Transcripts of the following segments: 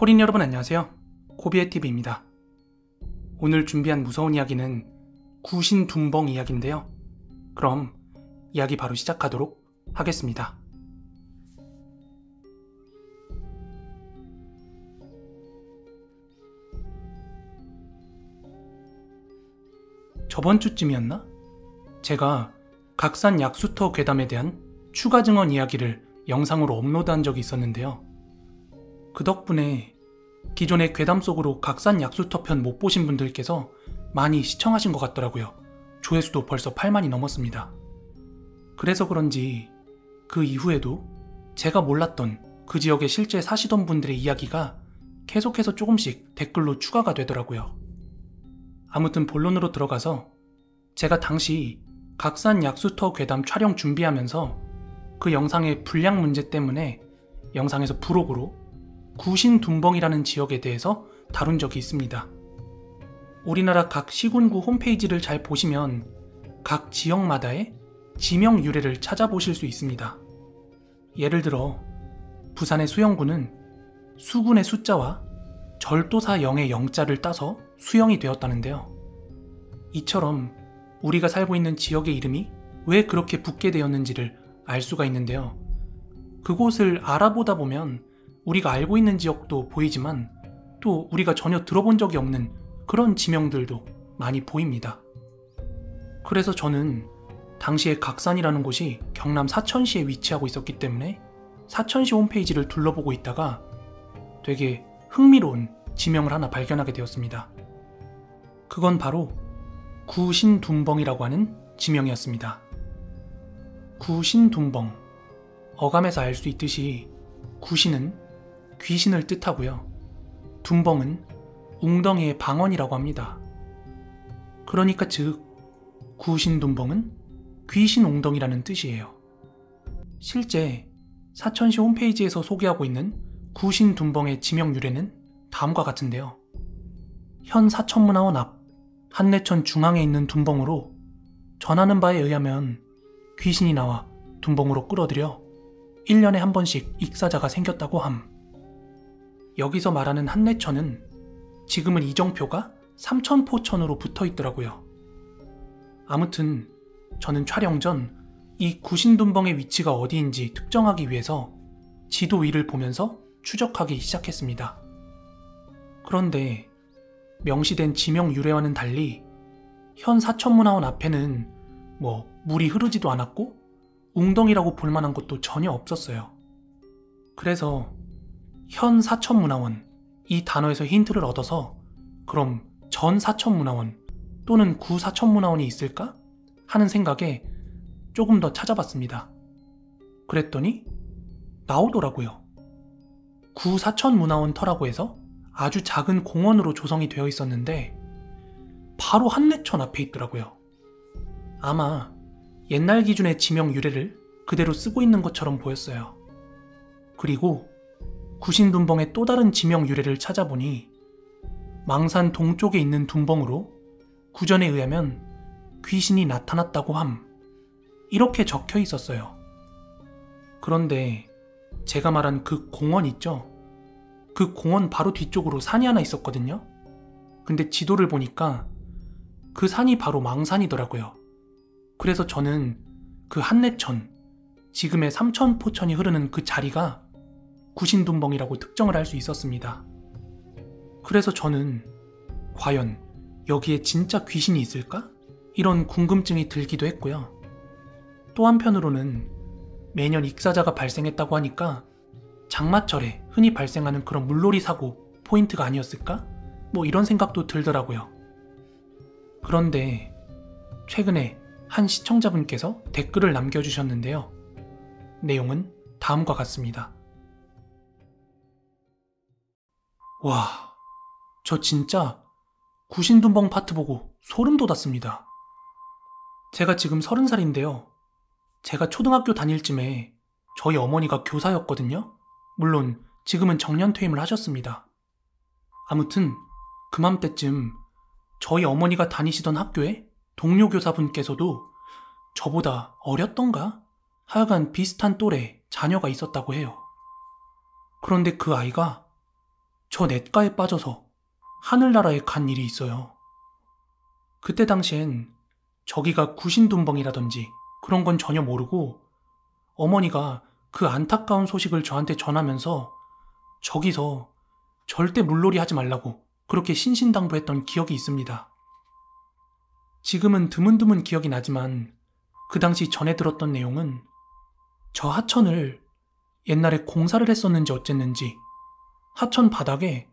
코린 여러분 안녕하세요. 코비애TV입니다. 오늘 준비한 무서운 이야기는 구신둔벙 이야기인데요. 그럼 이야기 바로 시작하도록 하겠습니다. 저번 주쯤이었나? 제가 각산 약수터 괴담에 대한 추가 증언 이야기를 영상으로 업로드한 적이 있었는데요. 그 덕분에 기존의 괴담 속으로 각산 약수터 편 못 보신 분들께서 많이 시청하신 것 같더라고요. 조회수도 벌써 8만이 넘었습니다. 그래서 그런지 그 이후에도 제가 몰랐던 그 지역에 실제 사시던 분들의 이야기가 계속해서 조금씩 댓글로 추가가 되더라고요. 아무튼 본론으로 들어가서 제가 당시 각산 약수터 괴담 촬영 준비하면서 그 영상의 분량 문제 때문에 영상에서 부록으로 구신둔벙이라는 지역에 대해서 다룬 적이 있습니다. 우리나라 각 시군구 홈페이지를 잘 보시면 각 지역마다의 지명 유래를 찾아보실 수 있습니다. 예를 들어 부산의 수영구는 수군의 숫자와 절도사 영의 영자를 따서 수영이 되었다는데요. 이처럼 우리가 살고 있는 지역의 이름이 왜 그렇게 붙게 되었는지를 알 수가 있는데요. 그곳을 알아보다 보면 우리가 알고 있는 지역도 보이지만 또 우리가 전혀 들어본 적이 없는 그런 지명들도 많이 보입니다. 그래서 저는 당시에 각산이라는 곳이 경남 사천시에 위치하고 있었기 때문에 사천시 홈페이지를 둘러보고 있다가 되게 흥미로운 지명을 하나 발견하게 되었습니다. 그건 바로 구신둔벙이라고 하는 지명이었습니다. 구신둔벙, 어감에서 알 수 있듯이 구신은 귀신을 뜻하고요. 둔벙은 웅덩이의 방언이라고 합니다. 그러니까 즉 구신둔벙은 귀신 웅덩이라는 뜻이에요. 실제 사천시 홈페이지에서 소개하고 있는 구신둔벙의 지명 유래는 다음과 같은데요. 현 사천문화원 앞 한내천 중앙에 있는 둔벙으로 전하는 바에 의하면 귀신이 나와 둔벙으로 끌어들여 1년에 한 번씩 익사자가 생겼다고 함. 여기서 말하는 한내천은 지금은 이정표가 삼천포천으로 붙어 있더라고요. 아무튼 저는 촬영 전 이 구신둔벙의 위치가 어디인지 특정하기 위해서 지도 위를 보면서 추적하기 시작했습니다. 그런데 명시된 지명 유래와는 달리 현 사천문화원 앞에는 물이 흐르지도 않았고 웅덩이라고 볼 만한 곳도 전혀 없었어요. 그래서 현 사천문화원 이 단어에서 힌트를 얻어서 그럼 전 사천문화원 또는 구 사천문화원이 있을까? 하는 생각에 조금 더 찾아봤습니다. 그랬더니 나오더라고요. 구 사천문화원 터라고 해서 아주 작은 공원으로 조성이 되어 있었는데 바로 한내천 앞에 있더라고요. 아마 옛날 기준의 지명 유래를 그대로 쓰고 있는 것처럼 보였어요. 그리고 구신둔벙의 또 다른 지명 유래를 찾아보니 망산 동쪽에 있는 둔벙으로 구전에 의하면 귀신이 나타났다고 함. 이렇게 적혀 있었어요. 그런데 제가 말한 그 공원 있죠? 그 공원 바로 뒤쪽으로 산이 하나 있었거든요. 근데 지도를 보니까 그 산이 바로 망산이더라고요. 그래서 저는 그 한내천, 지금의 삼천포천이 흐르는 그 자리가 구신둔벙이라고 특정을 할 수 있었습니다. 그래서 저는 과연 여기에 진짜 귀신이 있을까? 이런 궁금증이 들기도 했고요. 또 한편으로는 매년 익사자가 발생했다고 하니까 장마철에 흔히 발생하는 그런 물놀이 사고 포인트가 아니었을까? 이런 생각도 들더라고요. 그런데 최근에 한 시청자분께서 댓글을 남겨주셨는데요. 내용은 다음과 같습니다. 와, 저 진짜 구신둔벙 파트 보고 소름 돋았습니다. 제가 지금 30살인데요. 제가 초등학교 다닐 쯤에 저희 어머니가 교사였거든요. 물론 지금은 정년퇴임을 하셨습니다. 아무튼 그맘때쯤 저희 어머니가 다니시던 학교에 동료 교사분께서도 저보다 어렸던가? 하여간 비슷한 또래 자녀가 있었다고 해요. 그런데 그 아이가 저 냇가에 빠져서 하늘나라에 간 일이 있어요. 그때 당시엔 저기가 구신둔벙이라든지 그런 건 전혀 모르고 어머니가 그 안타까운 소식을 저한테 전하면서 저기서 절대 물놀이 하지 말라고 그렇게 신신당부했던 기억이 있습니다. 지금은 드문드문 기억이 나지만 그 당시 전해 들었던 내용은 저 하천을 옛날에 공사를 했었는지 어쨌는지 하천 바닥에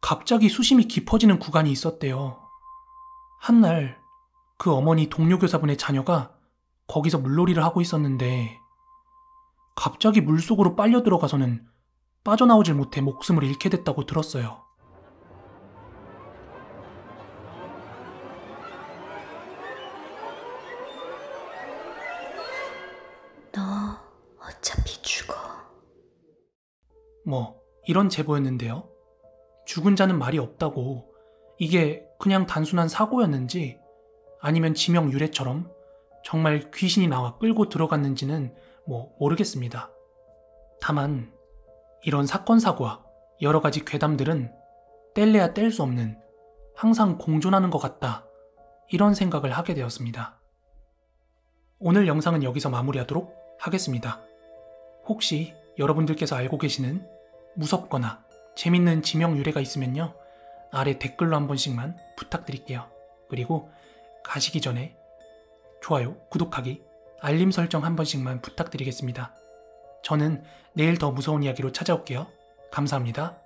갑자기 수심이 깊어지는 구간이 있었대요. 한날 그 어머니 동료 교사분의 자녀가 거기서 물놀이를 하고 있었는데 갑자기 물속으로 빨려 들어가서는 빠져나오질 못해 목숨을 잃게 됐다고 들었어요. 너 어차피 죽어. 이런 제보였는데요. 죽은 자는 말이 없다고, 이게 그냥 단순한 사고였는지 아니면 지명 유래처럼 정말 귀신이 나와 끌고 들어갔는지는 모르겠습니다. 다만 이런 사건 사고와 여러 가지 괴담들은 뗄래야 뗄 수 없는, 항상 공존하는 것 같다, 이런 생각을 하게 되었습니다. 오늘 영상은 여기서 마무리하도록 하겠습니다. 혹시 여러분들께서 알고 계시는 무섭거나 재밌는 지명 유래가 있으면요, 아래 댓글로 한 번씩만 부탁드릴게요. 그리고 가시기 전에 좋아요, 구독하기, 알림 설정 한 번씩만 부탁드리겠습니다. 저는 내일 더 무서운 이야기로 찾아올게요. 감사합니다.